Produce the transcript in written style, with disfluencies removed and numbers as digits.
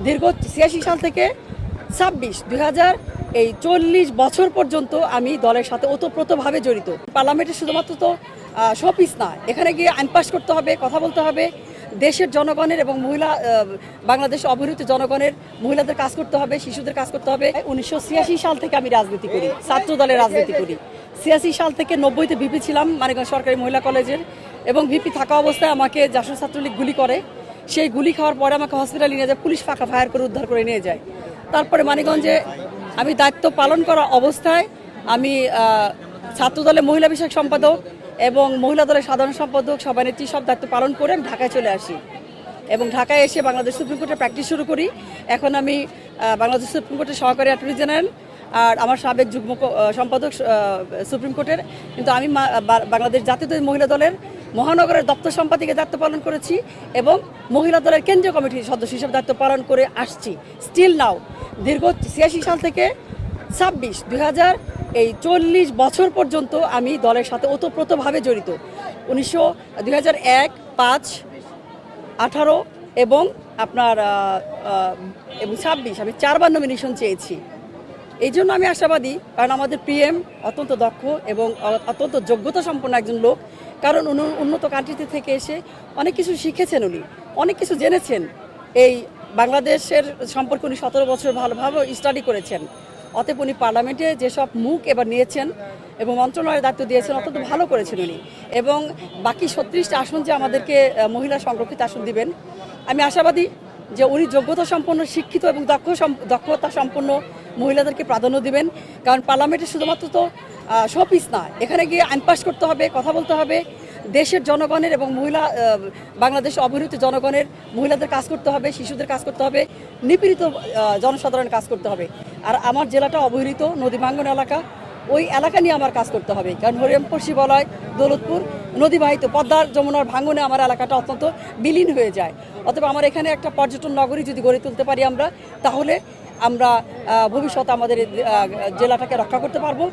দীর্ঘ ৮৬ সাল থেকে ২০০০ এই ৪০ বছর পর্যন্ত আমি দলের সাথে ওতপ্রোতভাবে জড়িত। পার্লামেন্টে শুধুমাত্র তো শোপিস না, এখানে গিয়ে আইন পাস করতে হবে, কথা বলতে হবে, দেশের জনগণের এবং বাংলাদেশ অবহেলিত জনগণের মহিলাদের কাজ করতে হবে, শিশুদের কাজ করতে হবে। ১৯৮৬ সাল থেকে আমি রাজনীতি করি, ছাত্র দলের রাজনীতি করি। ৮৬ সাল থেকে ৯০-তে ভিপি ছিলাম মানিকগঞ্জ সরকারি মহিলা কলেজের, এবং ভিপি থাকা অবস্থায় আমাকে জাসদ ছাত্রলীগ গুলি করে। সেই গুলি খাওয়ার পরে আমাকে হসপিটালে নিয়ে যায়, পুলিশ ফায়ার করে উদ্ধার করে নিয়ে যায়। তারপরে মানিকগঞ্জে আমি দায়িত্ব পালন করা অবস্থায় আমি ছাত্রদলের মহিলা বিষয়ক সম্পাদক এবং মহিলা দলের সাধারণ সম্পাদক, সভানেত্রী সব দায়িত্ব পালন করে আমি ঢাকায় চলে আসি এবং ঢাকায় এসে বাংলাদেশ সুপ্রিম কোর্টে প্র্যাকটিস শুরু করি। এখন আমি বাংলাদেশ সুপ্রিম কোর্টের সহকারী অ্যাটর্নি জেনারেল, আর আমার সাবেক যুগ্ম সম্পাদক সুপ্রিম কোর্টের। কিন্তু আমি বাংলাদেশ জাতীয় মহিলা দলের মহানগরের দপ্তর সম্পাদকের দায়িত্ব পালন করেছি এবং মহিলা দলের কেন্দ্রীয় কমিটির সদস্য হিসেবে দায়িত্ব পালন করে আসছি স্টিল নাও। দীর্ঘ ৮৬ সাল থেকে ২০০০ এই ৪০ বছর পর্যন্ত আমি দলের সাথে ওতপ্রোতভাবে জড়িত। ২০০১, ৫, ১৮ এবং আপনার ২৬ আমি ৪বার নমিনেশন চেয়েছি। এই জন্য আমি আশাবাদী, কারণ আমাদের পিএম অত্যন্ত দক্ষ এবং অত্যন্ত যোগ্যতা সম্পন্ন একজন লোক। কারণ উন্নত কান্ট্রিতে থেকে এসে অনেক কিছু শিখেছেন, উনি অনেক কিছু জেনেছেন। এই বাংলাদেশের সম্পর্কে উনি ১৭ বছর ভালোভাবে স্টাডি করেছেন। অতএব উনি পার্লামেন্টে যেসব মুখ এবার নিয়েছেন এবং মন্ত্রণালয়ের দায়িত্ব দিয়েছেন অত্যন্ত ভালো করেছেন উনি। এবং বাকি ৩৬টা আসন যে আমাদেরকে মহিলা সংরক্ষিত আসন দিবেন, আমি আশাবাদী যে উনি যোগ্যতা সম্পন্ন, শিক্ষিত এবং দক্ষতা সম্পন্ন মহিলাদেরকে প্রাধান্য দিবেন। কারণ পার্লামেন্টে শুধুমাত্র তো শোপিস না, এখানে গিয়ে আইন পাস করতে হবে, কথা বলতে হবে, দেশের জনগণের এবং বাংলাদেশ অবহেলিত জনগণের মহিলাদের কাজ করতে হবে, শিশুদের কাজ করতে হবে, নিপীড়িত জনসাধারণের কাজ করতে হবে। আর আমার জেলাটা অবহেলিত নদী ভাঙ্গন এলাকা, ওই এলাকা নিয়ে আমার কাজ করতে হবে। কারণ হরিরামপুর, শিবালয়, দৌলতপুর নদীবাহিত পদ্মার যমুনার ভাঙ্গনে আমার এলাকাটা অত্যন্ত বিলীন হয়ে যায়। অথবা আমার এখানে একটা পর্যটন নগরী যদি গড়ে তুলতে পারি আমরা, তাহলে আমরা ভবিষ্যতে আমাদের জেলাটাকে রক্ষা করতে পারবো।